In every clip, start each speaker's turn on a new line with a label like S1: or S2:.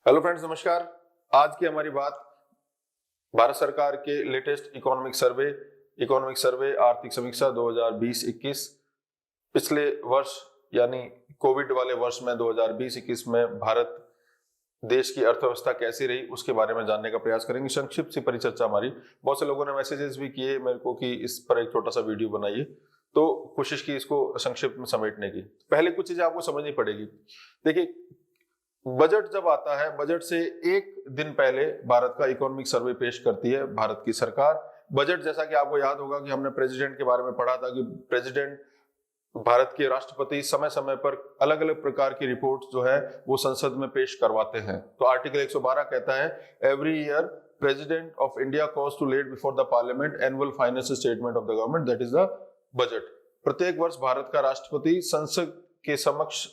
S1: Hello friends, नमस्कार। आज की हमारी बात भारत सरकार के लेटेस्ट इकोनॉमिक सर्वे आर्थिक समीक्षा 2020-21 पिछले वर्ष यानी कोविड वाले वर्ष में 2020-21 में भारत देश की अर्थव्यवस्था कैसी रही उसके बारे में जानने का प्रयास करेंगे। संक्षिप्त सी परिचर्चा हमारी। बहुत से लोगों ने मैसेजेस भी किए मेरे को कि इस पर एक छोटा सा वीडियो बनाइए, तो कोशिश की इसको संक्षिप्त में समेटने की। पहले कुछ चीजें आपको समझनी पड़ेगी। देखिए, बजट जब आता है, बजट से एक दिन पहले भारत का इकोनॉमिक सर्वे पेश करती है भारत की सरकार। बजट, जैसा कि आपको याद होगा कि हमने प्रेसिडेंट के बारे में पढ़ा था कि प्रेसिडेंट, भारत के राष्ट्रपति समय समय पर अलग अलग प्रकार की रिपोर्ट जो है वो संसद में पेश करवाते हैं। तो आर्टिकल 112 कहता है, every year president of India cause to lay before the parliament annual financial statement of the government, that is the budget. प्रत्येक वर्ष भारत का राष्ट्रपति संसद के समक्ष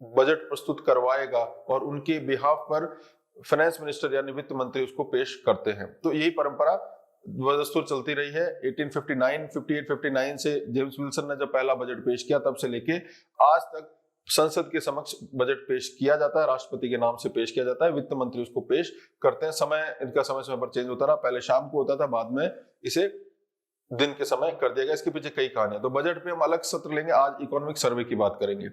S1: बजट प्रस्तुत करवाएगा और उनके बिहाफ पर फाइनेंस मिनिस्टर यानी वित्त मंत्री उसको पेश करते हैं। तो यही परंपरा दस्तूर चलती रही है। 1859 से जेम्स विल्सन ने जब पहला बजट पेश किया तब से लेके आज तक संसद के समक्ष बजट पेश किया जाता है, राष्ट्रपति के नाम से पेश किया जाता है, वित्त मंत्री उसको पेश करते हैं। इनका समय समय पर चेंज होता रहा। पहले शाम को होता था, बाद में इसे दिन के समय कर दिया गया। इसके पीछे कई कहानियां। तो बजट पे हम अलग सत्र लेंगे, आज इकोनॉमिक सर्वे की बात करेंगे।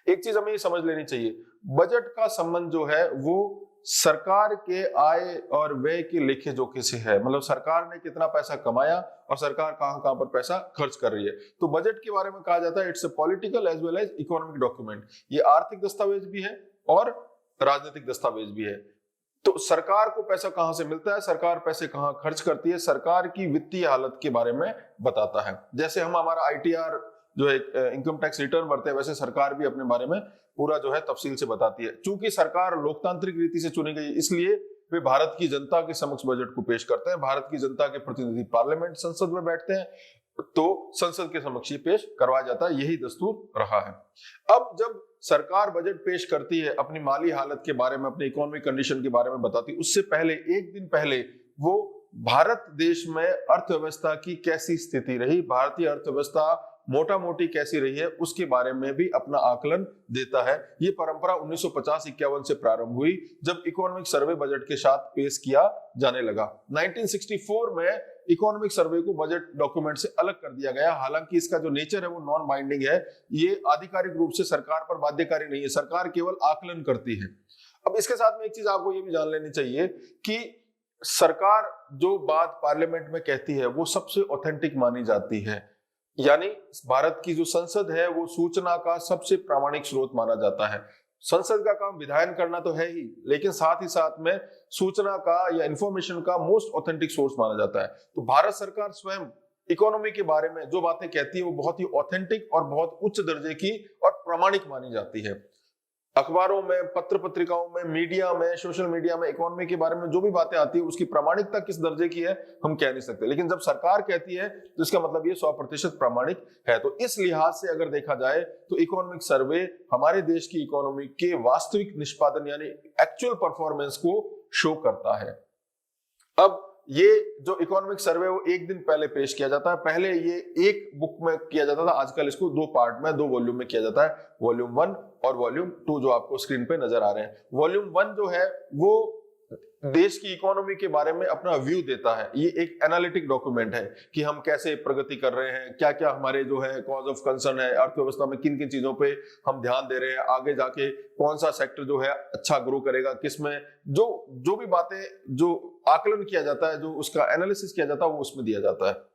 S1: एक चीज हमें ये समझ लेनी चाहिए, बजट का संबंध जो है वो सरकार के आय और व्यय के लेखे जोखे से है। मतलब सरकार ने कितना पैसा कमाया और सरकार कहां कहां पर पैसा खर्च कर रही है। तो बजट के बारे में कहा जाता है, it's a political as well as economic document. ये आर्थिक दस्तावेज भी है और राजनीतिक दस्तावेज भी है। तो सरकार को पैसा कहां से मिलता है, सरकार पैसे कहां खर्च करती है, सरकार की वित्तीय हालत के बारे में बताता है। जैसे हम हमारा आईटीआर जो है इनकम टैक्स रिटर्न भरते हैं, वैसे सरकार भी अपने बारे में पूरा जो है तफसील से बताती है। चूंकि सरकार लोकतांत्रिक रीति से चुनी गई, इसलिए वे भारत की जनता के समक्ष बजट को पेश करते हैं। भारत की जनता के प्रतिनिधि पार्लियामेंट संसद में बैठते हैं, तो संसद के समक्ष पेश करवाया जाता है। यही दस्तूर रहा है। अब जब सरकार बजट पेश करती है, अपनी माली हालत के बारे में, अपनी इकोनॉमिक कंडीशन के बारे में बताती है, उससे पहले एक दिन पहले वो भारत देश में अर्थव्यवस्था की कैसी स्थिति रही, भारतीय अर्थव्यवस्था मोटा मोटी कैसी रही है, उसके बारे में भी अपना आकलन देता है। ये परंपरा 1950-51 से प्रारंभ हुई, जब इकोनॉमिक सर्वे बजट के साथ पेश किया जाने लगा। 1964 में इकोनॉमिक सर्वे को बजट डॉक्यूमेंट से अलग कर दिया गया। हालांकि इसका जो नेचर है वो नॉन बाइंडिंग है, ये आधिकारिक रूप से सरकार पर बाध्यकारी नहीं है, सरकार केवल आकलन करती है। अब इसके साथ में एक चीज आपको ये भी जान लेनी चाहिए कि सरकार जो बात पार्लियामेंट में कहती है वो सबसे ऑथेंटिक मानी जाती है। यानी भारत की जो संसद है वो सूचना का सबसे प्रामाणिक स्रोत माना जाता है। संसद का काम विधायन करना तो है ही, लेकिन साथ ही साथ में सूचना का या इंफॉर्मेशन का मोस्ट ऑथेंटिक सोर्स माना जाता है। तो भारत सरकार स्वयं इकोनॉमी के बारे में जो बातें कहती है वो बहुत ही ऑथेंटिक और बहुत उच्च दर्जे की और प्रामाणिक मानी जाती है। अखबारों में, पत्र पत्रिकाओं में, मीडिया में, सोशल मीडिया में इकोनॉमी के बारे में जो भी बातें आती है उसकी प्रामाणिकता किस दर्जे की है हम कह नहीं सकते, लेकिन जब सरकार कहती है तो इसका मतलब ये 100% प्रामाणिक है। तो इस लिहाज से अगर देखा जाए तो इकोनॉमिक सर्वे हमारे देश की इकोनॉमी के वास्तविक निष्पादन यानी एक्चुअल परफॉर्मेंस को शो करता है। अब ये जो इकोनॉमिक सर्वे वो एक दिन पहले पेश किया जाता है। पहले ये एक बुक में किया जाता था, आजकल इसको दो पार्ट में, दो वॉल्यूम में किया जाता है, वॉल्यूम 1 और वॉल्यूम 2 जो आपको स्क्रीन पे नजर आ रहे हैं। वॉल्यूम 1 जो है वो देश की इकोनॉमी के बारे में अपना व्यू देता है। ये एक एनालिटिक डॉक्यूमेंट है कि हम कैसे प्रगति कर रहे हैं, क्या क्या हमारे जो है कॉज ऑफ कंसर्न है, अर्थव्यवस्था में किन किन चीजों पे हम ध्यान दे रहे हैं, आगे जाके कौन सा सेक्टर जो है अच्छा ग्रो करेगा, किसमें जो भी बातें जो आकलन किया जाता है, जो उसका एनालिसिस किया जाता है, वो उसमें दिया जाता है।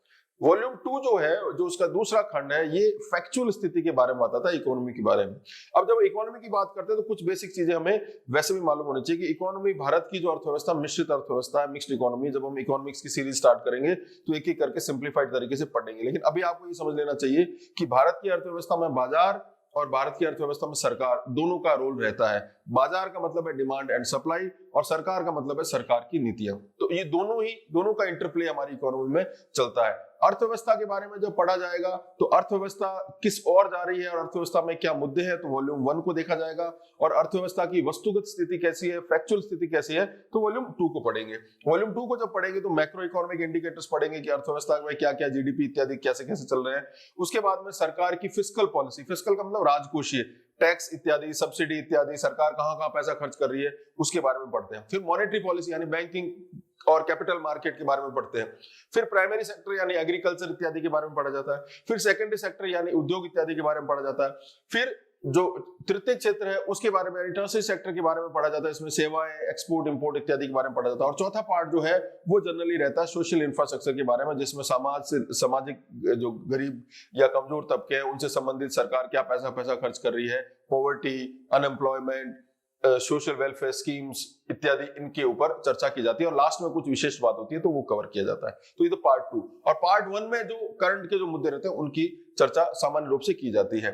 S1: वॉल्यूम 2 जो है, जो उसका दूसरा खंड है, ये फैक्चुअल स्थिति के बारे में बताता है, इकोनॉमी के बारे में। अब जब इकोनॉमी की बात करते हैं तो कुछ बेसिक चीजें हमें वैसे भी मालूम होनी चाहिए कि इकोनॉमी, भारत की जो अर्थव्यवस्था मिश्रित अर्थव्यवस्था है, मिक्स्ड इकोनॉमी। जब हम इकोनॉमिक्स की सीरीज स्टार्ट करेंगे तो एक एक करके सिंप्लीफाइड तरीके से पढ़ेंगे, लेकिन अभी आपको ये समझ लेना चाहिए कि भारत की अर्थव्यवस्था में बाजार और भारत की अर्थव्यवस्था में सरकार दोनों का रोल रहता है। बाजार का मतलब है डिमांड एंड सप्लाई और सरकार का मतलब है सरकार की नीतियां। तो ये दोनों का इंटरप्ले हमारी इकोनॉमी में चलता है। अर्थव्यवस्था के बारे में जब पढ़ा जाएगा तो अर्थव्यवस्था किस ओर जा रही है और अर्थव्यवस्था में क्या मुद्दे हैं, तो वॉल्यूम 1 को देखा जाएगा। और अर्थव्यवस्था की वस्तुगत स्थिति कैसी है, फैक्चुअल स्थिति कैसी है, तो वॉल्यूम 2 को पढ़ेंगे। वॉल्यूम 2 को जब पढ़ेंगे तो मैक्रो इकोनॉमिक इंडिकेटर्स पढ़ेंगे कि अर्थव्यवस्था में क्या क्या जीडीपी इत्यादि कैसे कैसे चल रहे हैं। उसके बाद में सरकार की फिस्कल पॉलिसी, फिस्कल का मतलब राजकोषीय, टैक्स इत्यादि, सब्सिडी इत्यादि, सरकार कहाँ कहाँ पैसा खर्च कर रही है उसके बारे में पढ़ते हैं। फिर मॉनेटरी पॉलिसी यानी बैंकिंग और कैपिटल मार्केट के बारे में पढ़ते हैं। फिर प्राइमरी सेक्टर यानी एग्रीकल्चर इत्यादि के बारे में पढ़ा जाता है। फिर सेकेंडरी सेक्टर यानी उद्योग इत्यादि के बारे में पढ़ा जाता है। फिर जो तृतीय क्षेत्र है उसके बारे में यानी टर्शियरी सेक्टर के बारे में पढ़ा जाता है, इसमें सेवाएं, एक्सपोर्ट इंपोर्ट इत्यादि के बारे में पढ़ा जाता है। और चौथा पार्ट जो है वो जनरली रहता है सोशल इंफ्रास्ट्रक्चर के बारे में, जिसमें समाज से सामाजिक जो गरीब या कमजोर तबके हैं उनसे संबंधित सरकार क्या पैसा खर्च कर रही है, poverty, unemployment, social welfare schemes इत्यादि, इनके ऊपर चर्चा की जाती है। और लास्ट में कुछ विशेष बात होती है तो वो कवर किया जाता है। तो ये तो पार्ट 2। और पार्ट 1 में जो करंट के जो मुद्दे रहते हैं उनकी चर्चा सामान्य रूप से की जाती है।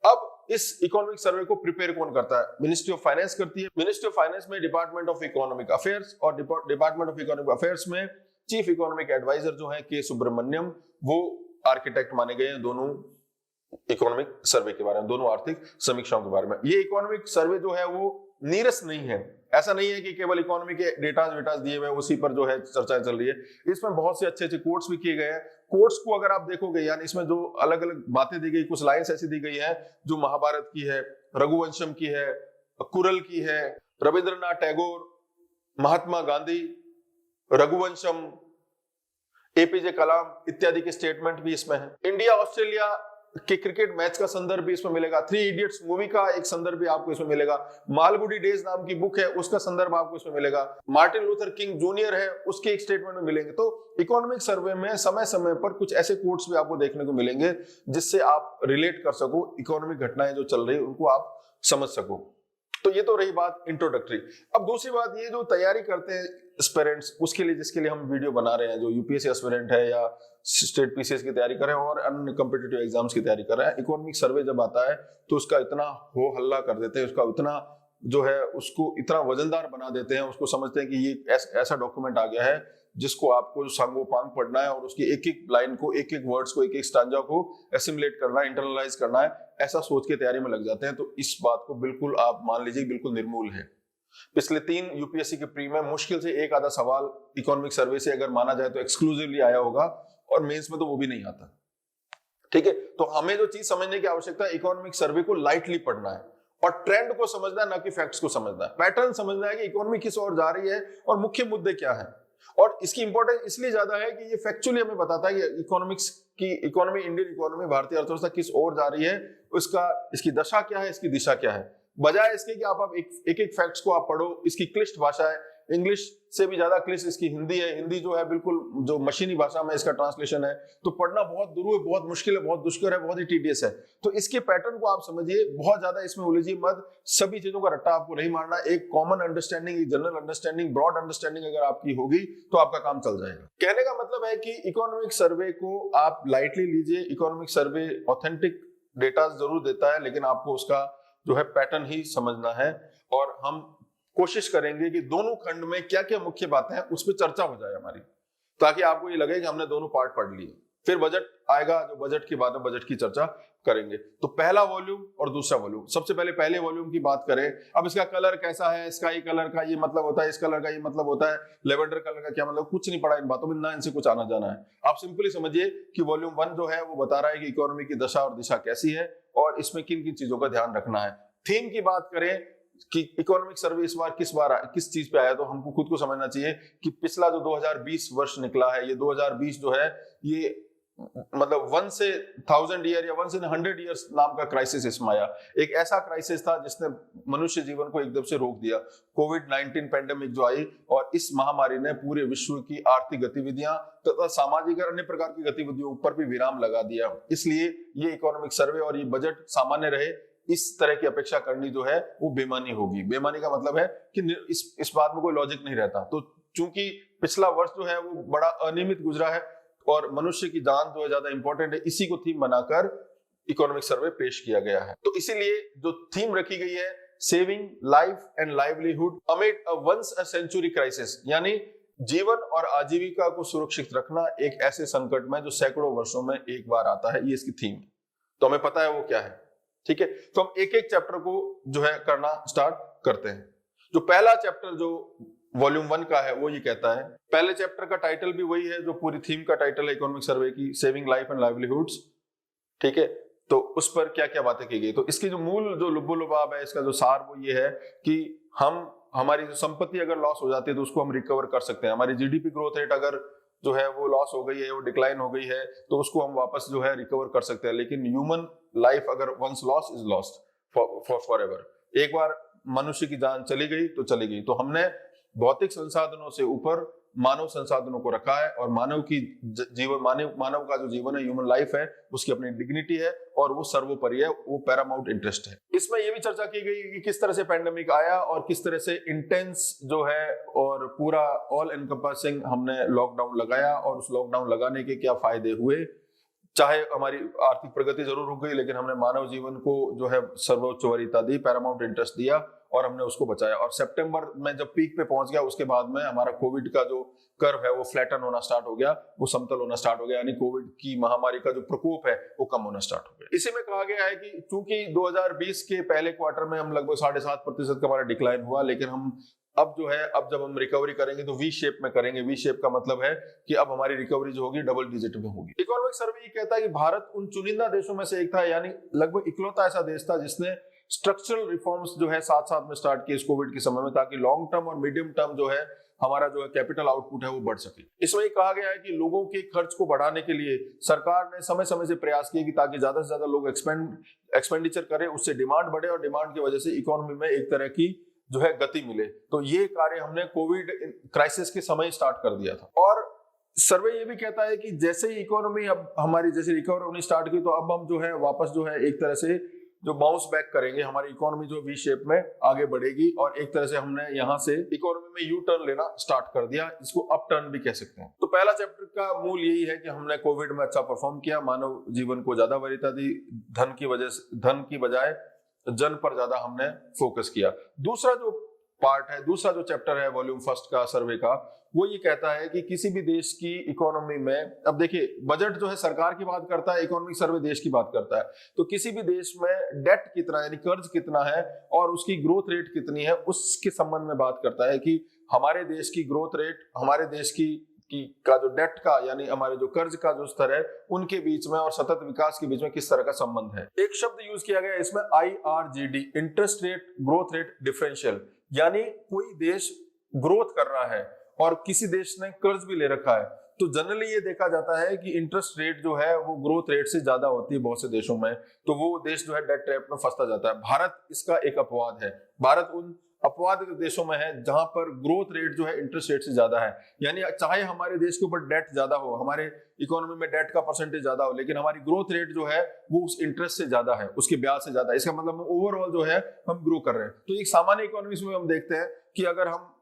S1: अब इस इकोनॉमिक सर्वे को प्रिपेयर कौन करता है? मिनिस्ट्री ऑफ फाइनेंस करती है। मिनिस्ट्री ऑफ फाइनेंस में डिपार्टमेंट ऑफ इकोनॉमिक अफेयर्स, और डिपार्टमेंट ऑफ इकोनॉमिक अफेयर्स में चीफ इकोनॉमिक एडवाइजर जो है के सुब्रमण्यम, वो आर्किटेक्ट माने गए हैं दोनों इकोनॉमिक सर्वे के बारे में, दोनों आर्थिक समीक्षाओं के बारे में। ये इकोनॉमिक सर्वे जो है वो नीरस नहीं है, ऐसा नहीं है कि केवल इकोनॉमी के डेटाज दिए हुए उसी पर जो है चर्चा चल रही है। इसमें बहुत से अच्छे अच्छे कोट्स भी किए गए हैं। कोट्स को अगर आप देखोगे, यानी इसमें जो अलग अलग बातें दी गई, कुछ लाइंस ऐसी दी गई है जो महाभारत की है, रघुवंशम की है, कुरल की है, रविंद्रनाथ टैगोर, महात्मा गांधी, रघुवंशम, एपीजे कलाम इत्यादि के स्टेटमेंट भी इसमें है। इंडिया ऑस्ट्रेलिया के क्रिकेट मैच का संदर्भ भी इसमें मिलेगा। 3 इडियट्स मूवी का एक संदर्भ भी आपको इसमें मिलेगा। मालगुडी डेज नाम की बुक है, उसका संदर्भ आपको इसमें मिलेगा। मार्टिन लूथर किंग जूनियर है, उसके एक स्टेटमेंट में मिलेंगे। तो इकोनॉमिक सर्वे में समय समय पर कुछ ऐसे कोट्स भी आपको देखने को मिलेंगे जिससे आप रिलेट कर सको, इकोनॉमिक घटनाएं जो चल रही है उनको आप समझ सको। तो ये तो रही बात इंट्रोडक्टरी। अब दूसरी बात, ये जो तैयारी करते हैं एस्पिरेंट्स, उसके लिए जिसके लिए हम वीडियो बना रहे हैं, जो यूपीएससी एस्पिरेंट है या स्टेट पीसीएस की तैयारी कर रहे हैं और अन्य कॉम्पिटिटिव एग्जाम्स की तैयारी कर रहे हैं, इकोनॉमिक सर्वे जब आता है तो उसका इतना हो हल्ला कर देते हैं, उसका इतना जो है उसको इतना वजनदार बना देते हैं, उसको समझते हैं कि ये ऐसा डॉक्यूमेंट आ गया है जिसको आपको सांगोपांग पढ़ना है और उसकी एक एक लाइन को, एक एक वर्ड्स को, एक एक स्टांजा को एसिमुलेट करना है, इंटरनलाइज करना है, ऐसा सोच के तैयारी में लग जाते हैं। तो इस बात को बिल्कुल आप मान लीजिए बिल्कुल निर्मूल है। पिछले 3 यूपीएससी के प्री में मुश्किल से एक आधा सवाल इकोनॉमिक सर्वे से अगर माना जाए तो एक्सक्लूसिवली आया होगा, और मेंस में तो वो भी नहीं आता। ठीक है, तो हमें जो चीज समझने की आवश्यकता है, इकोनॉमिक सर्वे को लाइटली पढ़ना है और ट्रेंड को समझना है, ना कि फैक्ट्स को समझना है। पैटर्न समझना है कि इकोनॉमी किस ओर जा रही है और मुख्य मुद्दे क्या है। और इसकी इंपॉर्टेंस इसलिए ज्यादा है कि ये फैक्चुअली हमें बताता है कि इकोनॉमिक्स की इकोनॉमी, इंडियन इकोनॉमी, भारतीय अर्थव्यवस्था किस ओर जा रही है, उसका, इसकी दशा क्या है, इसकी दिशा क्या है। बजाय इसके कि आप एक एक फैक्ट्स को आप पढ़ो, इसकी क्लिष्ट भाषा है, इंग्लिश से भी ज्यादा क्लिष्ट इसकी हिंदी है। हिंदी जो है बिल्कुल जो मशीनी भाषा में इसका ट्रांसलेशन है, तो पढ़ना बहुत दुरूह, बहुत मुश्किल है, बहुत दुष्कर है, बहुत ही टीडियस है। तो इसके पैटर्न को आप समझिए, बहुत ज्यादा इसमें उलझिए मत, सभी चीजों का रट्टा आपको नहीं मारना। एक कॉमन अंडरस्टैंडिंग, एक जनरल अंडरस्टैंडिंग, ब्रॉड अंडरस्टैंडिंग अगर आपकी होगी तो आपका काम चल जाएगा। कहने का मतलब है कि इकोनॉमिक सर्वे को आप लाइटली लीजिए। इकोनॉमिक सर्वे ऑथेंटिक डेटा जरूर देता है, लेकिन आपको उसका जो है पैटर्न ही समझना है। और हम कोशिश करेंगे कि दोनों खंड में क्या क्या मुख्य बातें हैं उस पर चर्चा हो जाए हमारी, ताकि आपको ये लगे कि हमने दोनों पार्ट पढ़ लिए। फिर बजट आएगा, जो बजट के बाद में बजट की चर्चा करेंगे। तो पहला वॉल्यूम और दूसरा वॉल्यूम। सबसे पहले पहले वॉल्यूम की बात करें। अब इसका कलर कैसा है, स्काई कलर का ये मतलब होता है, इस कलर का ये मतलब होता है, लेवेंडर कलर का क्या मतलब, कुछ नहीं पड़ा इन बातों में, ना इनसे कुछ आना जाना है। आप सिंपली समझिए कि वॉल्यूम 1 जो है वो बता रहा है कि इकोनॉमी की दशा और दिशा कैसी है और इसमें किन किन चीजों का ध्यान रखना है। थीम की बात करें कि इकोनॉमिक सर्वे इस बार किस चीज पे आया, तो हमको खुद को समझना चाहिए कि पिछला जो 2020 वर्ष निकला है, ये 2020 जो है ये मतलब 1 से 1000 ईयर या 1 से 100 ईयर्स नाम का क्राइसिस इसमें आया। एक ऐसा क्राइसिस था जिसने मनुष्य जीवन को एकदम से रोक दिया। कोविड-19 पेंडेमिक जो आई, और इस महामारी ने पूरे विश्व की आर्थिक गतिविधियां तथा सामाजिक और अन्य प्रकार की गतिविधियों पर भी विराम लगा दिया। इसलिए ये इकोनॉमिक सर्वे और ये बजट सामान्य रहे, इस तरह की अपेक्षा करनी जो है वो बेमानी होगी। बेमानी का मतलब है कि इस बात में कोई लॉजिक नहीं रहता। तो चूंकि पिछला वर्ष जो है वो बड़ा अनियमित गुजरा है और मनुष्य की जान जो है ज्यादा इंपॉर्टेंट है, इसी को थीम बनाकर इकोनॉमिक सर्वे पेश किया गया है। तो इसीलिए जो थीम रखी गई है, saving life and livelihood amid a once a century crisis, यानी जीवन और आजीविका को सुरक्षित रखना एक ऐसे संकट में जो सैकड़ों वर्षों में एक बार आता है, ये इसकी थीम है। तो हमें पता है वो क्या है। ठीक है, तो हम एक एक चैप्टर को जो है करना स्टार्ट करते हैं। जो पहला चैप्टर जो वॉल्यूम 1 का है वो ये कहता है, पहले चैप्टर का टाइटल भी वही है जो पूरी थीम का टाइटल है इकोनॉमिक सर्वे की, सेविंग लाइफ एंड लाइवलीहुड्स। ठीक है, तो उस पर क्या क्या बातें की गई। तो इसकी जो मूल जो लुब्बो लुबाब है, इसका जो सार वो ये है कि हमारी जो संपत्ति अगर लॉस हो जाती है तो उसको हम रिकवर कर सकते हैं। हमारी जीडीपी ग्रोथ रेट अगर जो है वो लॉस हो गई है, वो डिक्लाइन हो गई है, तो उसको हम वापस जो है रिकवर कर सकते हैं। लेकिन ह्यूमन लाइफ अगर once loss is lost for ever, एक बार मनुष्य की जान चली गई तो चली गई। तो हमने भौतिक संसाधनों से ऊपर मानव संसाधनों को रखा है, और मानव की जीवन मानव का जो जीवन है, ह्यूमन लाइफ है, उसकी अपनी डिग्निटी है और वो सर्वोपरि है, वो पैरामाउंट इंटरेस्ट है। इसमें ये भी चर्चा की गई कि किस तरह से पैंडेमिक आया और किस तरह से इंटेंस जो है और पूरा ऑल एनकंपासिंग हमने लॉकडाउन लगाया, और उस लॉकडाउन लगाने के क्या फायदे हुए। चाहे हमारी आर्थिक प्रगति जरूर हो गई, लेकिन हमने मानव जीवन को जो है सर्वोच्च वरीयता दी, पैरामाउंट इंटरेस्ट दिया और हमने उसको बचाया। और सितंबर में जब पीक पे पहुंच गया, उसके बाद में हमारा कोविड का जो कर्व है वो फ्लैटन होना स्टार्ट हो गया, वो समतल होना स्टार्ट हो गया, यानी कोविड की महामारी का जो प्रकोप है वो कम होना स्टार्ट हो गया। इसी में कहा गया है कि चूंकि 2020 के पहले क्वार्टर में हम लगभग 7.5% का हमारा डिक्लाइन हुआ, लेकिन हम अब जो है, अब जब हम रिकवरी करेंगे तो वी शेप में करेंगे। वी शेप का मतलब है कि अब हमारी रिकवरी जो होगी डबल डिजिट में होगी। इकोनॉमिक सर्वे ये कहता है कि भारत उन चुनिंदा देशों में से एक था, यानी लगभग इकलौता ऐसा देश था जिसने स्ट्रक्चरल रिफॉर्म्स जो है साथ साथ में स्टार्ट किए इस कोविड के समय में, ताकि लॉन्ग टर्म और मीडियम टर्म जो है हमारा जो है कैपिटल आउटपुट है वो बढ़ सके। इसमें ये कहा गया है कि लोगों के खर्च को बढ़ाने के लिए सरकार ने समय समय से प्रयास किए कि ताकि ज्यादा से ज्यादा लोग एक्सपेंडिचर करें, उससे डिमांड बढ़े और डिमांड की वजह से इकोनॉमी में एक तरह की जो है गति मिले। तो ये कार्य हमने कोविड क्राइसिस के समय स्टार्ट कर दिया था। और सर्वे ये भी कहता है कि जैसे ही इकोनॉमी अब हमारी जैसे रिकवर होनी स्टार्ट की, तो अब हम जो है वापस जो है एक तरह से जो बाउंस बैक करेंगे, हमारी इकोनॉमी जो वी शेप में आगे बढ़ेगी, और एक तरह से हमने यहाँ से इकोनॉमी में यू टर्न लेना स्टार्ट कर दिया, इसको अप टर्न भी कह सकते हैं। तो पहला चैप्टर का मूल यही है कि हमने कोविड में अच्छा परफॉर्म किया, मानव जीवन को ज्यादा वरीयता दी, धन की बजाय जन पर ज्यादा हमने फोकस किया। दूसरा जो पार्ट है, दूसरा जो चैप्टर है वॉल्यूम फर्स्ट का सर्वे का, वो ये कहता है कि किसी भी देश की इकोनॉमी में, अब देखिए बजट जो है सरकार की बात करता है, इकोनॉमिक सर्वे देश की बात करता है, तो किसी भी देश में डेट कितना यानी कर्ज कितना है और उसकी ग्रोथ रेट कितनी है, उसके संबंध में बात करता है कि हमारे देश की ग्रोथ रेट, हमारे देश की का जो डेट का यानी हमारे जो कर्ज का जो स्तर है, उनके बीच में और सतत विकास के बीच में किस तरह का संबंध है। एक शब्द यूज किया गया इसमें IRGD, interest rate growth rate differential, यानी कोई देश ग्रोथ कर रहा है और किसी देश ने कर्ज भी ले रखा है, तो जनरली ये देखा जाता है कि इंटरेस्ट रेट जो है वो ग्रोथ रेट से ज्यादा होती है बहुत से देशों में, तो वो देश जो है डेट ट्रैप में फंसता जाता है। भारत इसका एक अपवाद है। भारत उन अपवाद देशों में है जहां पर ग्रोथ रेट जो है इंटरेस्ट रेट से ज्यादा है, यानी चाहे हमारे देश के ऊपर डेट ज्यादा हो, हमारे इकोनॉमी में डेट का परसेंटेज ज्यादा हो, लेकिन हमारी ग्रोथ रेट जो है वो उस इंटरेस्ट से ज्यादा है, उसके ब्याज से ज्यादा है। इसका मतलब ओवरऑल जो है हम ग्रो कर रहे हैं। तो एक सामान्य इकोनॉमी में हम देखते हैं कि अगर हम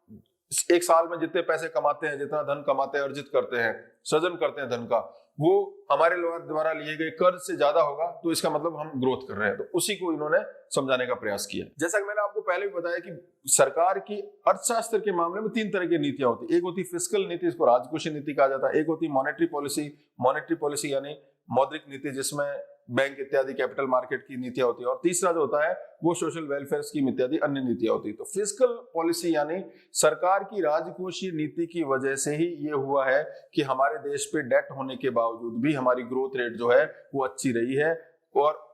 S1: एक साल में जितने पैसे कमाते हैं, जितना धन कमाते हैं, अर्जित करते हैं, सृजन करते हैं धन का, वो हमारे द्वारा लिए गए कर्ज से ज्यादा होगा, तो इसका मतलब हम ग्रोथ कर रहे हैं। तो उसी को इन्होंने समझाने का प्रयास किया। जैसा कि मैंने आपको पहले भी बताया कि सरकार की अर्थशास्त्र के मामले में 3 तरह की नीतियां होती है। एक होती फिस्कल नीति, इसको राजकोषीय नीति कहा जाता है। एक होती मॉनेटरी पॉलिसी यानी मौद्रिक नीति, जिसमें बैंक इत्यादि कैपिटल मार्केट की नीतियां होती है। और तीसरा जो होता है वो सोशल वेलफेयर स्कीम इत्यादि अन्य नीतियां होती है। तो फिस्कल पॉलिसी यानी सरकार की राजकोषीय नीति की वजह से ही ये हुआ है कि हमारे देश पे डेट होने के बावजूद भी हमारी ग्रोथ रेट जो है वो अच्छी रही है। और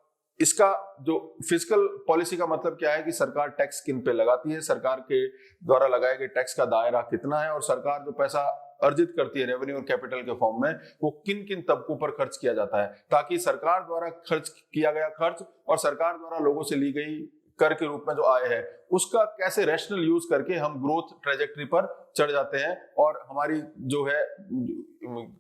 S1: इसका जो फिस्कल पॉलिसी का मतलब क्या है कि सरकार टैक्स किन पे लगाती है, सरकार के द्वारा लगाए गए टैक्स का दायरा कितना है, और सरकार जो पैसा अर्जित करती है रेवेन्यू और कैपिटल के फॉर्म में, वो किन किन तबकों पर खर्च किया जाता है, ताकि सरकार द्वारा खर्च किया गया खर्च और सरकार द्वारा लोगों से ली गई कर के रूप में जो आय है, उसका कैसे रैशनल यूज करके हम ग्रोथ ट्रेजेक्टरी पर चढ़ जाते हैं और हमारी जो है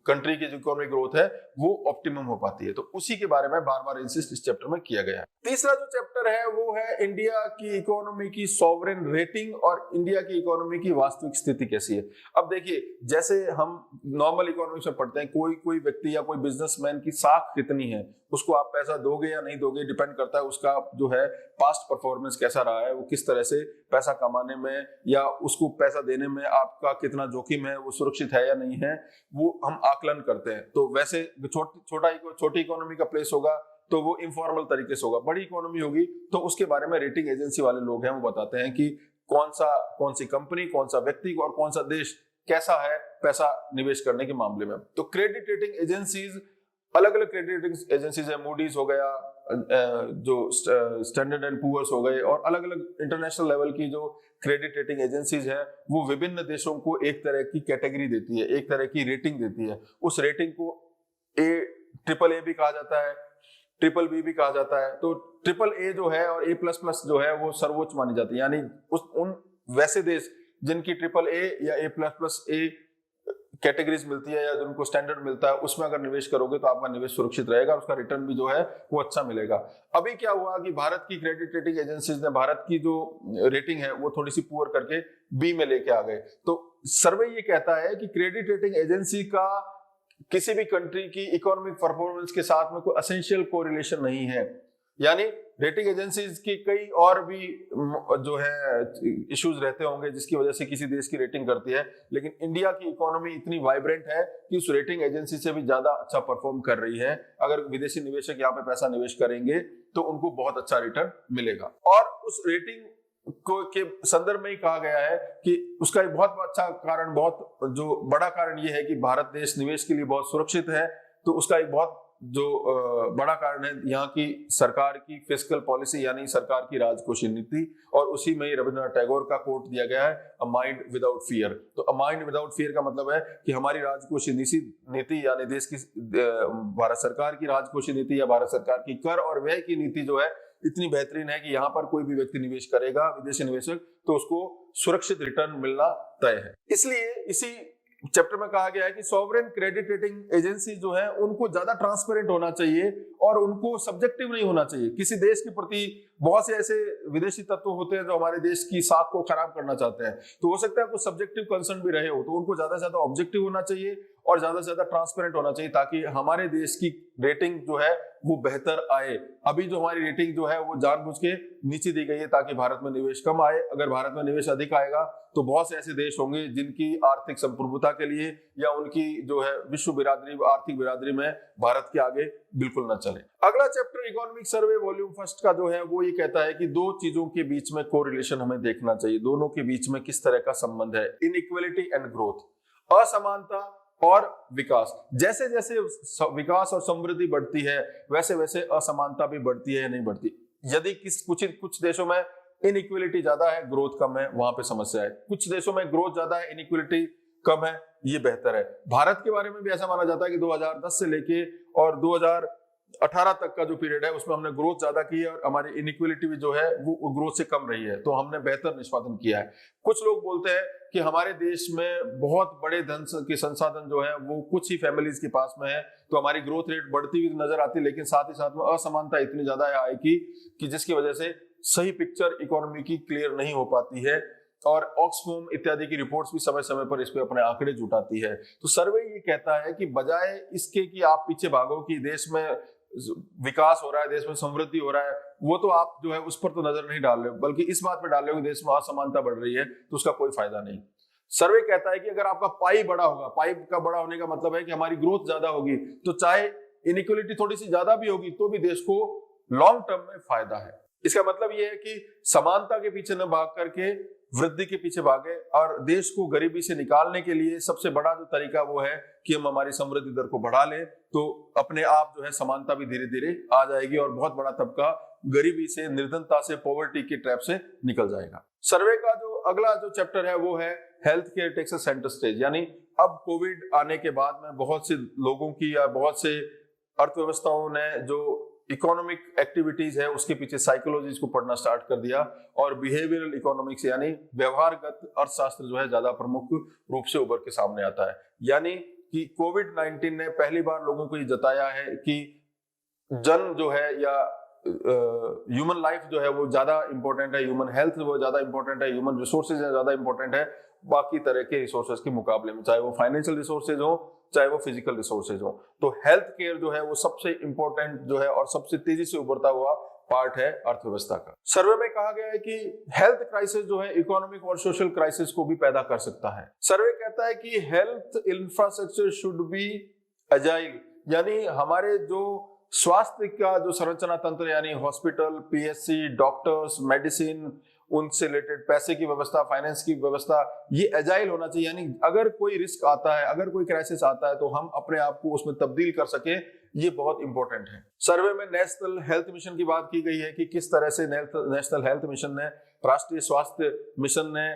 S1: कंट्री की जो इकोनॉमिक ग्रोथ है वो ऑप्टिमम हो पाती है। तो उसी के बारे में बार बार इंसिस्ट इस चैप्टर में किया गया है। तीसरा जो चैप्टर है वो है इंडिया की इकोनॉमी की सॉवरेन रेटिंग और इंडिया की इकोनॉमी की वास्तविक स्थिति कैसी है। अब देखिए, जैसे हम नॉर्मल इकोनॉमिक्स में पढ़ते हैं, कोई व्यक्ति या कोई बिजनेसमैन की साख कितनी है, उसको आप पैसा दोगे या नहीं दोगे डिपेंड करता है उसका जो है पास्ट परफॉर्मेंस कैसा रहा है, वो किस तरह से पैसा कमाने में या उसको पैसा देने में आपका कितना जोखिम है, वो सुरक्षित है या नहीं है, वो हम आकलन करते हैं। तो वैसे छोटी इकोनॉमी का प्लेस होगा तो वो इनफॉर्मल तरीके से होगा, बड़ी इकोनॉमी होगी तो उसके बारे में रेटिंग एजेंसी वाले लोग हैं वो बताते हैं कि कौन सी कंपनी, कौन सा व्यक्ति और कौन सा देश कैसा है पैसा निवेश करने के मामले में। तो क्रेडिट रेटिंग एजेंसीज, अलग अलग क्रेडिट रेटिंग एजेंसीज है, मूडीज हो गया, जो स्टैंडर्ड एंड पुअर्स हो गए और अलग अलग इंटरनेशनल लेवल की जो क्रेडिट रेटिंग एजेंसीज है, वो विभिन्न देशों को एक तरह की कैटेगरी देती है, एक तरह की रेटिंग देती है। उस रेटिंग को ट्रिपल ए भी कहा जाता है, ट्रिपल बी भी कहा जाता है। तो ट्रिपल ए जो है और A++ जो है वो सर्वोच्च मानी जाती है, यानी उन वैसे देश जिनकी ट्रिपल ए या A++ कैटेगरीज मिलती है या जिनको स्टैंडर्ड मिलता है, उसमें अगर निवेश करोगे तो आपका निवेश सुरक्षित रहेगा, उसका रिटर्न भी जो है वो अच्छा मिलेगा। अभी क्या हुआ कि भारत की क्रेडिट रेटिंग एजेंसीज ने भारत की जो रेटिंग है वो थोड़ी सी पुअर करके बी में लेके आ गए। तो सर्वे ये कहता है कि क्रेडिट रेटिंग एजेंसी का किसी भी कंट्री की इकोनॉमिक परफॉर्मेंस के साथ में कोई एसेंशियल कोरिलेशन नहीं है, यानी रेटिंग एजेंसीज की कई और भी जो है इश्यूज रहते होंगे जिसकी वजह से किसी देश की रेटिंग करती है, लेकिन इंडिया की इकोनॉमी इतनी वाइब्रेंट है कि उस रेटिंग एजेंसी से भी ज्यादा अच्छा परफॉर्म कर रही है। अगर विदेशी निवेशक यहाँ पे पैसा निवेश करेंगे तो उनको बहुत अच्छा रिटर्न मिलेगा। और उस रेटिंग को के संदर्भ में ही कहा गया है कि उसका एक बहुत अच्छा कारण, बहुत जो बड़ा कारण ये है कि भारत देश निवेश के लिए बहुत सुरक्षित है। तो उसका एक बहुत जो बड़ा कारण है यहाँ की सरकार की फिस्कल पॉलिसी, यानी सरकार की राजकोषीय नीति। और उसी में ही रविंद्रनाथ टैगोर का कोट दिया गया है, अ माइंड विदाउट फियर। तो अ माइंड विदाउट फियर का मतलब है कि हमारी राजकोषीय नीति यानी देश की भारत सरकार की राजकोषीय नीति या भारत सरकार की कर और व्यय की नीति जो है इतनी बेहतरीन है कि यहाँ पर कोई भी व्यक्ति निवेश करेगा, विदेशी निवेशक, तो उसको सुरक्षित रिटर्न मिलना तय है। इसलिए इसी चैप्टर में कहा गया है कि सॉवरेन क्रेडिट रेटिंग एजेंसी जो है उनको ज्यादा ट्रांसपेरेंट होना चाहिए और उनको सब्जेक्टिव नहीं होना चाहिए। किसी देश के प्रति बहुत से ऐसे विदेशी तत्व होते हैं जो हमारे देश की साख को खराब करना चाहते हैं, तो हो सकता है कुछ सब्जेक्टिव कंसर्न भी रहे हो, तो उनको ज्यादा से ज्यादा ऑब्जेक्टिव होना चाहिए और ज्यादा से ज्यादा ट्रांसपेरेंट होना चाहिए ताकि हमारे देश की रेटिंग जो है वो बेहतर आए। अभी जो हमारी रेटिंग जो है वो जानबूझ के नीचे दी गई है ताकि भारत में निवेश कम आए। अगर भारत में निवेश अधिक आएगा तो बहुत से ऐसे देश होंगे जिनकी आर्थिक संप्रभुता के लिए या उनकी जो है विश्व बिरादरी, आर्थिक बिरादरी में भारत के आगे बिल्कुल न चले। अगला chapter economic survey volume first का जो है वो ये कहता है कि दो चीजों के बीच में कोरिलेशन हमें देखना चाहिए, दोनों के बीच में किस तरह का संबंध है, इनइक्वालिटी एंड ग्रोथ, असमानता और विकास। जैसे जैसे विकास और समृद्धि बढ़ती है वैसे वैसे असमानता भी बढ़ती है या नहीं बढ़ती। यदि कुछ देशों में इनइक्वालिटी ज्यादा है, ग्रोथ कम है, वहां पे समस्या है। कुछ देशों में ग्रोथ ज्यादा है, इनइक्वालिटी कम है, ये बेहतर है। भारत के बारे में भी ऐसा माना जाता है कि 2010 से लेके और 2018 तक का जो पीरियड है उसमें हमने ग्रोथ ज्यादा की है और हमारी इनइक्वालिटी भी जो है वो ग्रोथ से कम रही है, तो हमने बेहतर निष्पादन किया है। कुछ लोग बोलते हैं कि हमारे देश में बहुत बड़े धन के संसाधन जो है वो कुछ ही फैमिलीज के पास में है, तो हमारी ग्रोथ रेट बढ़ती हुई नजर आती है, लेकिन साथ ही साथ में असमानता इतनी ज्यादा है कि जिसकी वजह से सही पिक्चर इकोनॉमी की क्लियर नहीं हो पाती है। और ऑक्सफैम इत्यादि की रिपोर्ट्स भी समय समय पर इस पे अपने आंकड़े जुटाती है। तो सर्वे ये कहता है कि बजाय इसके कि आप पीछे भागो कि देश में विकास हो रहा है, देश में समृद्धि हो रहा है, वो तो आप जो है उस पर तो नजर नहीं डाल रहे हो, बल्कि इस बात पे डाल रहे हो कि देश में असमानता बढ़ रही है, तो उसका कोई फायदा नहीं। सर्वे कहता है कि अगर आपका पाई बड़ा होगा, पाई का बड़ा होने का मतलब है कि हमारी ग्रोथ ज्यादा होगी, तो चाहे इनइक्वालिटी थोड़ी सी ज्यादा भी होगी तो भी देश को लॉन्ग टर्म में फायदा है। इसका मतलब यह है कि समानता के पीछे न भाग करके वृद्धि के पीछे भागे और देश को गरीबी से निकालने के लिए सबसे बड़ा जो तरीका वो है कि हम हमारी समृद्धि दर को बढ़ा लें, तो अपने आप जो है समानता भी धीरे धीरे आ जाएगी और बहुत बड़ा तबका गरीबी से, निर्धनता से, पॉवर्टी के ट्रैप से निकल जाएगा। सर्वे का जो अगला जो चैप्टर है वो है health care takes centre stage, यानी अब कोविड आने के बाद में बहुत से लोगों की या बहुत से अर्थव्यवस्थाओं ने जो इकोनॉमिक एक्टिविटीज है उसके पीछे साइकोलॉजी को पढ़ना स्टार्ट कर दिया और बिहेवियरल इकोनॉमिक्स यानी व्यवहारगत अर्थशास्त्र जो है ज्यादा प्रमुख रूप से उभर के सामने आता है। यानी कि कोविड-19 ने पहली बार लोगों को ये जताया है कि जन जो है या ह्यूमन लाइफ जो है वो ज्यादा इंपॉर्टेंट है, ह्यूमन हेल्थ वो ज्यादा इंपॉर्टेंट है, ह्यूमन रिसोर्सेज ज्यादा इंपॉर्टेंट है बाकी तरह के रिसोर्सेज के मुकाबले में, चाहे वो फाइनेंशियल रिसोर्सेज हो चाहे वो फिजिकल रिसोर्सेज हो। तो हेल्थ केयर जो है वो सबसे इंपॉर्टेंट जो है और सबसे तेजी से उभरता हुआ पार्ट है अर्थव्यवस्था का। सर्वे में कहा गया है कि हेल्थ क्राइसिस जो है इकोनॉमिक और सोशल क्राइसिस को भी पैदा कर सकता है। सर्वे कहता है कि health infrastructure should be agile, यानी हमारे जो स्वास्थ्य का जो संरचना तंत्र यानी हॉस्पिटल, पीएचसी, डॉक्टर्स, मेडिसिन, उनसे रिलेटेड पैसे की व्यवस्था, फाइनेंस की व्यवस्था, ये एजाइल होना चाहिए। यानी अगर कोई रिस्क आता है, अगर कोई क्राइसिस आता है तो हम अपने आप को उसमें तब्दील कर सके, ये बहुत इंपॉर्टेंट है। सर्वे में नेशनल हेल्थ मिशन की बात की गई है कि किस तरह से नेशनल हेल्थ मिशन ने, राष्ट्रीय स्वास्थ्य मिशन ने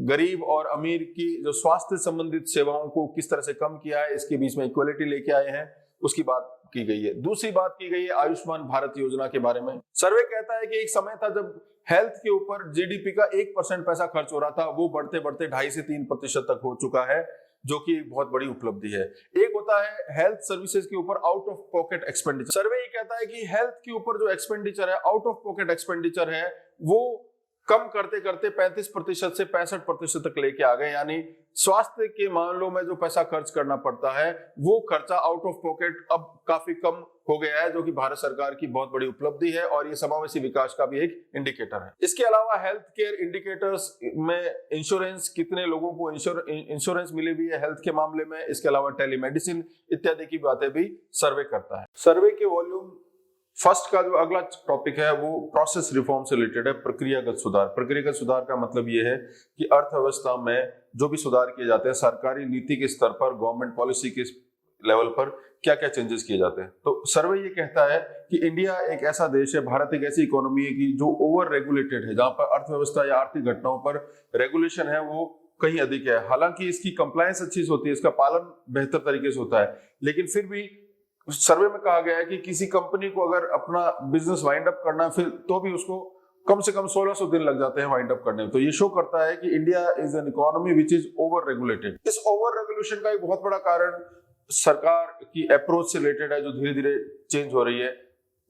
S1: गरीब और अमीर की जो स्वास्थ्य संबंधित सेवाओं को किस तरह से कम किया है, इसके बीच में इक्वलिटी लेके आए हैं, उसकी बात की गई है। दूसरी बात की गई है आयुष्मान भारत योजना के बारे में। सर्वे कहता है कि एक समय था जब हेल्थ के ऊपर जीडीपी का 1% पैसा खर्च हो रहा था, वो बढ़ते बढ़ते 2.5 से 3% तक हो चुका है, जो कि एक बहुत बड़ी उपलब्धि है। एक होता है हेल्थ सर्विसेज के ऊपर आउट ऑफ पॉकेट एक्सपेंडिचर। सर्वे ये कहता है कि हेल्थ के ऊपर जो एक्सपेंडिचर है, आउट ऑफ पॉकेट एक्सपेंडिचर है, वो कम करते करते 35% से 65% तक लेके आ गए। यानी स्वास्थ्य के मामलों में जो पैसा खर्च करना पड़ता है, वो खर्चा आउट ऑफ पॉकेट अब काफी कम हो गया है, जो कि भारत सरकार की बहुत बड़ी उपलब्धि है और ये समावेशी विकास का भी एक इंडिकेटर है। इसके अलावा हेल्थ केयर इंडिकेटर्स में इंश्योरेंस, कितने लोगों को इंश्योरेंस मिली हुई है हेल्थ के मामले में, इसके अलावा टेलीमेडिसिन इत्यादि की बातें भी सर्वे करता है। सर्वे के वॉल्यूम फर्स्ट का जो अगला टॉपिक है वो प्रोसेस रिफॉर्म से रिलेटेड है, प्रक्रियागत सुधार। प्रक्रियागत सुधार का मतलब ये है कि अर्थव्यवस्था में जो भी सुधार किए जाते हैं, सरकारी नीति के स्तर पर, गवर्नमेंट पॉलिसी के लेवल पर क्या क्या चेंजेस किए जाते हैं। तो सर्वे ये कहता है कि इंडिया एक ऐसा देश है, भारत एक ऐसी इकोनॉमी है कि जो ओवर रेगुलेटेड है, जहां पर अर्थव्यवस्था या आर्थिक घटनाओं पर रेगुलेशन है वो कहीं अधिक है। हालांकि इसकी कंप्लायंस अच्छी से होती है, इसका पालन बेहतर तरीके से होता है, लेकिन फिर भी सर्वे में कहा गया है कि किसी कंपनी को अगर अपना बिजनेस वाइंड अप करना है, फिर तो भी उसको कम से कम 1600 दिन लग जाते हैं वाइंड अप करने में। तो ये शो करता है कि India is an economy which is over regulated. इस ओवर रेगुलेशन का एक बहुत बड़ा कारण सरकार की अप्रोच से रिलेटेड है, जो धीरे धीरे चेंज हो रही है।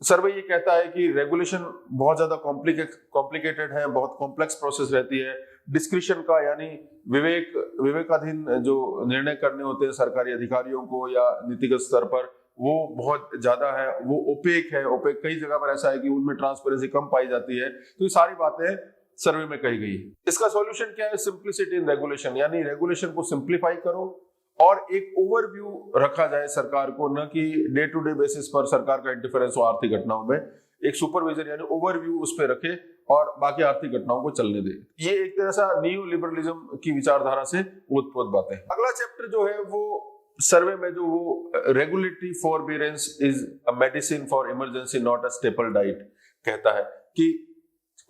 S1: सर्वे ये कहता है कि रेगुलेशन बहुत ज्यादा कॉम्प्लिकेटेड है, बहुत कॉम्प्लेक्स प्रोसेस रहती है। डिस्क्रिशन का, यानी विवेकाधीन जो निर्णय करने होते हैं सरकारी अधिकारियों को या नीतिगत स्तर पर, वो बहुत ज्यादा है, वो ओपेक है। ओपेक कई जगह पर ऐसा है कि उनमें ट्रांसपेरेंसी कम पाई जाती है। तो ये सारी बातें सर्वे में कही गई है। इसका सॉल्यूशन क्या है? सिंप्लिसिटी इन रेगुलेशन, यानी रेगुलेशन को सिंप्लीफाई करो और एक ओवरव्यू रखा जाए सरकार को, न कि डे टू डे बेसिस पर सरकार का इंटरफेरेंस हो आर्थिक घटनाओं में। एक सुपरविजन यानी ओवरव्यू उस पर रखे और बाकी आर्थिक घटनाओं को चलने दे। ये एक तरह से न्यू लिबरलिज्म की विचारधारा से ओतप्रोत बातें। अगला चैप्टर जो है वो सर्वे में जो वो regulatory forbearance is a medicine for emergency not a staple diet कहता है कि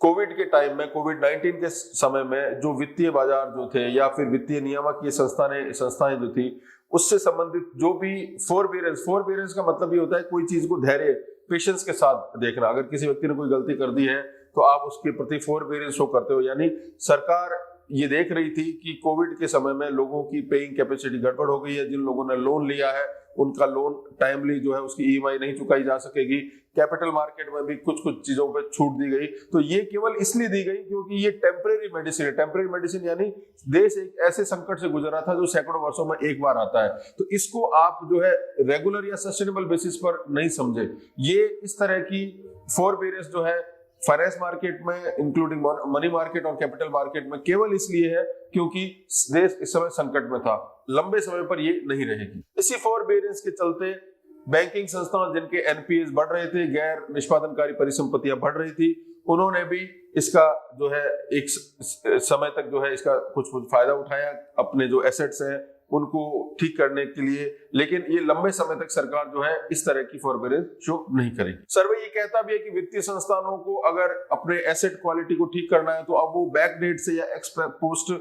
S1: कोविड के टाइम में, कोविड-19 के समय में जो वित्तीय बाजार जो थे या फिर वित्तीय नियामकीय संस्थाएं जो थी, उससे संबंधित जो भी फॉरबियरेंस का मतलब ये होता है कोई चीज को धैर्य, पेशेंस के साथ देखना। अगर किसी व्यक्ति ने कोई गलती कर दी है तो आप उसके प्रति फॉरबियरेंस शो करते हो। यानी सरकार ये देख रही थी कि कोविड के समय में लोगों की पेइंग कैपेसिटी गड़बड़ हो गई है। जिन लोगों ने लोन लिया है उनका लोन टाइमली जो है उसकी ईएमआई नहीं चुकाई जा सकेगी। कैपिटल मार्केट में भी कुछ चीजों पे छूट दी गई। तो ये केवल इसलिए दी गई क्योंकि ये टेम्परेरी मेडिसिन है। टेम्परेरी मेडिसिन यानी देश एक ऐसे संकट से गुजरा था जो सैकड़ों वर्षों में एक बार आता है। तो इसको आप जो है रेगुलर या सस्टेनेबल बेसिस पर नहीं समझे। ये इस तरह की फॉरबियरेंस जो है फाइनेंस मार्केट में, इंक्लूडिंग मनी मार्केट और कैपिटल मार्केट में, केवल इसलिए है क्योंकि देश इस समय संकट में था। लंबे समय पर ये नहीं रहेगी। इसी फॉरबियरेंस के चलते बैंकिंग संस्थान जिनके एनपीएस बढ़ रहे थे, गैर निष्पादनकारी परिसंपत्तियां बढ़ रही थी, उन्होंने भी इसका जो है एक समय तक जो है इसका कुछ फायदा उठाया अपने जो एसेट्स हैं उनको ठीक करने के लिए। लेकिन ये लंबे समय तक सरकार जो है इस तरह की फॉरबियरेंस शो नहीं करेगी। सर्वे ये कहता भी है कि वित्तीय संस्थानों को अगर अपने एसेट क्वालिटी को ठीक करना है तो अब वो बैकडेट से या पोस्ट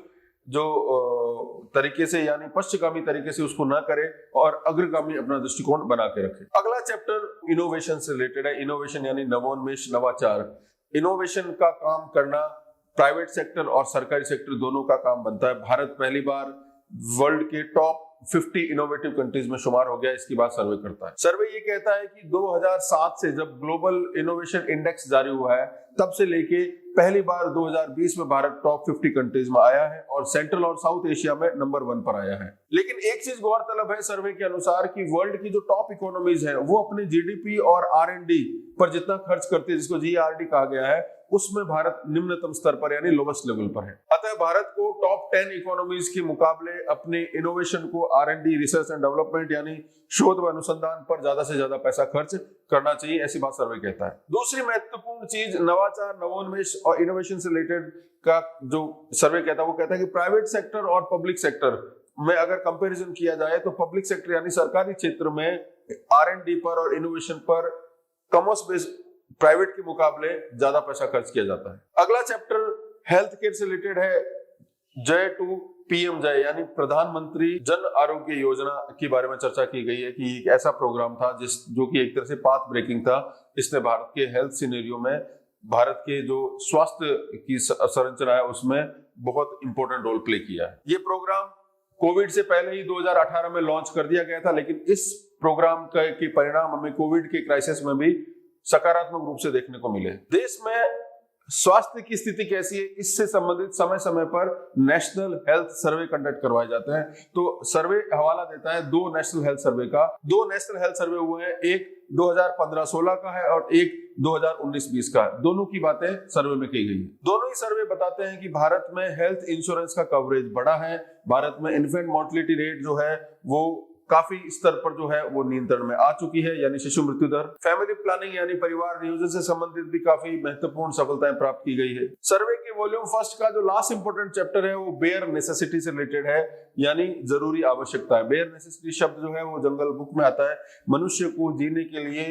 S1: जो तरीके से, यानी पश्चिमगामी तरीके से उसको ना करे और अग्रगामी अपना दृष्टिकोण बना के रखे। अगला चैप्टर इनोवेशन से रिलेटेड है। इनोवेशन यानी नवोन्मेष, नवाचार। इनोवेशन का काम करना प्राइवेट सेक्टर और सरकारी सेक्टर दोनों का काम बनता है। भारत पहली बार वर्ल्ड के टॉप 50 इनोवेटिव कंट्रीज में शुमार हो गया। इसकी बात सर्वे करता है। सर्वे ये कहता है कि 2007 से जब ग्लोबल इनोवेशन इंडेक्स जारी हुआ है तब से लेके पहली बार 2020 में भारत टॉप 50 कंट्रीज में आया है और सेंट्रल और साउथ एशिया में नंबर 1 पर आया है। लेकिन एक चीज गौरतलब है सर्वे के अनुसार कि वर्ल्ड की जो टॉप इकोनॉमीज है वो अपने जीडीपी और आरएनडी पर जितना खर्च करती है, जिसको जीआरडी कहा गया है, उसमें भारत निम्नतम स्तर पर यानी लोवेस्ट लेवल पर है। अतः भारत को टॉप 10 इकोनॉमीज के मुकाबले अपने इनोवेशन को R&D रिसर्च एंड डेवलपमेंट यानी शोध व अनुसंधान पर ज्यादा से ज्यादा पैसा खर्च करना चाहिए, ऐसी बात सर्वे कहता है। दूसरी महत्वपूर्ण चीज नवाचार, नवोन्मेष और इनोवेशन से रिलेटेड का जो सर्वे कहता है वो कहता है कि प्राइवेट सेक्टर और पब्लिक सेक्टर में अगर कंपैरिजन किया जाए तो पब्लिक सेक्टर यानी सरकारी क्षेत्र में R&D पर और इनोवेशन पर कॉमर्स बेस्ड प्राइवेट के मुकाबले ज्यादा पैसा खर्च किया जाता है। अगला चैप्टर हेल्थ केयर से रिलेटेड है। जय टू PM जय यानी प्रधानमंत्री जन आरोग्य योजना के बारे में चर्चा की गई है कि एक ऐसा प्रोग्राम था जो कि एक तरह से पाथ ब्रेकिंग था। इसने भारत के हेल्थ सिनेरियो में, भारत के जो स्वास्थ्य की संरचना है उसमें बहुत इंपॉर्टेंट रोल प्ले किया है। ये प्रोग्राम कोविड से पहले ही 2018 में लॉन्च कर दिया गया था, लेकिन इस प्रोग्राम के परिणाम हमें कोविड के क्राइसिस में भी सकारात्मक रूप से देखने को मिले। देश में स्वास्थ्य की स्थिति कैसी है, इससे संबंधित समय समय पर नेशनल हेल्थ सर्वे कंडक्ट करवाए जाते हैं। तो सर्वे हवाला देता है 2 नेशनल हेल्थ सर्वे का। 2 नेशनल हेल्थ सर्वे हुए हैं, एक 2015-16 का है और एक 2019-20 का है। दोनों की बातें सर्वे में की गई है। दोनों ही सर्वे बताते हैं कि भारत में हेल्थ इंश्योरेंस का कवरेज बढ़ा है। भारत में इन्फेंट मोर्टेलिटी रेट जो है वो काफी स्तर पर जो है वो नियंत्रण में आ चुकी है, यानी शिशु मृत्यु दर। फैमिली प्लानिंग यानी परिवार नियोजन से संबंधित भी काफी महत्वपूर्ण सफलताएं प्राप्त की गई है। सर्वे के वॉल्यूम फर्स्ट का जो लास्ट इंपॉर्टेंट चैप्टर है वो बेयर नेसेसिटी से रिलेटेड है, यानी जरूरी आवश्यकताएं। बेयर नेसेसिटी शब्द जो है वो जंगल बुक में आता है। मनुष्य को जीने के लिए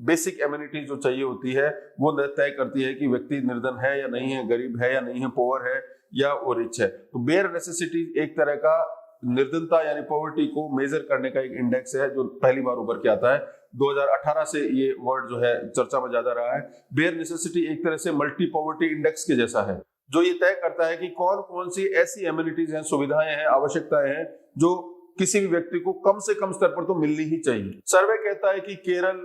S1: बेसिक एमिनिटी जो चाहिए होती है वो तय करती है कि व्यक्ति निर्धन है या नहीं है, गरीब है या नहीं है, पुअर है या वो रिच है। तो बेयर नेसेसिटी एक तरह का निर्धनता यानी पॉवर्टी को मेजर करने का एक इंडेक्स है जो पहली बार उभर के आता है। 2018 से ये वर्ड जो है चर्चा में ज्यादा रहा है। बेयर नेसेसिटी एक तरह से मल्टी पॉवर्टी इंडेक्स के जैसा है, जो ये तय करता है कि कौन कौन सी ऐसी एमिनिटीज हैं, सुविधाएं हैं, आवश्यकताएं हैं जो किसी भी व्यक्ति को कम से कम स्तर पर तो मिलनी ही चाहिए। सर्वे कहता है कि केरल,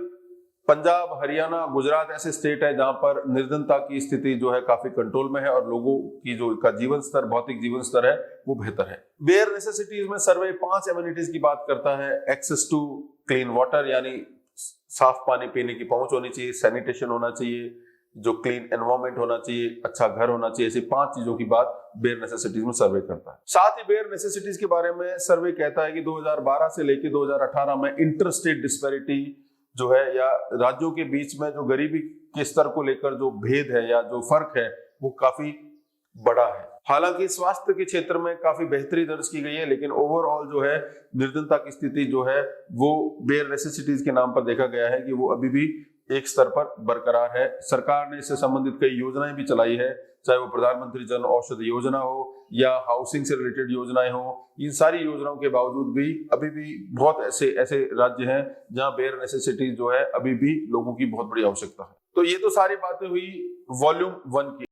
S1: पंजाब, हरियाणा, गुजरात ऐसे स्टेट है जहां पर निर्धनता की स्थिति जो है काफी कंट्रोल में है और लोगों की जो का जीवन स्तर, भौतिक जीवन स्तर है वो बेहतर है। बेयर नेसेसिटीज में सर्वे 5 एमिनिटीज की बात करता है। एक्सेस टू क्लीन वाटर यानी साफ पानी पीने की पहुंच होनी चाहिए, सैनिटेशन होना चाहिए, जो क्लीन एनवायरमेंट होना चाहिए, अच्छा घर होना चाहिए। ऐसी 5 चीजों की बात बेयर नेसेसिटीज में सर्वे करता है। साथ ही बेयर नेसेसिटीज के बारे में सर्वे कहता है कि 2012 से लेकर 2018 में इंटर स्टेट डिस्पैरिटी जो है या राज्यों के बीच में जो गरीबी के स्तर को लेकर जो भेद है या जो फर्क है वो काफी बड़ा है। हालांकि स्वास्थ्य के क्षेत्र में काफी बेहतरी दर्ज की गई है, लेकिन ओवरऑल जो है निर्धनता की स्थिति जो है वो बेयर नेसेसिटीज के नाम पर देखा गया है कि वो अभी भी एक स्तर पर बरकरार है। सरकार ने इससे संबंधित कई योजनाएं भी चलाई है, चाहे वो प्रधानमंत्री जन औषधि योजना हो या हाउसिंग से रिलेटेड योजनाएं हो। इन सारी योजनाओं के बावजूद भी अभी भी बहुत ऐसे राज्य हैं जहां बेयर नेसेसिटीज जो है अभी भी लोगों की बहुत बड़ी आवश्यकता है। तो ये तो सारी बातें हुई वॉल्यूम 1 की।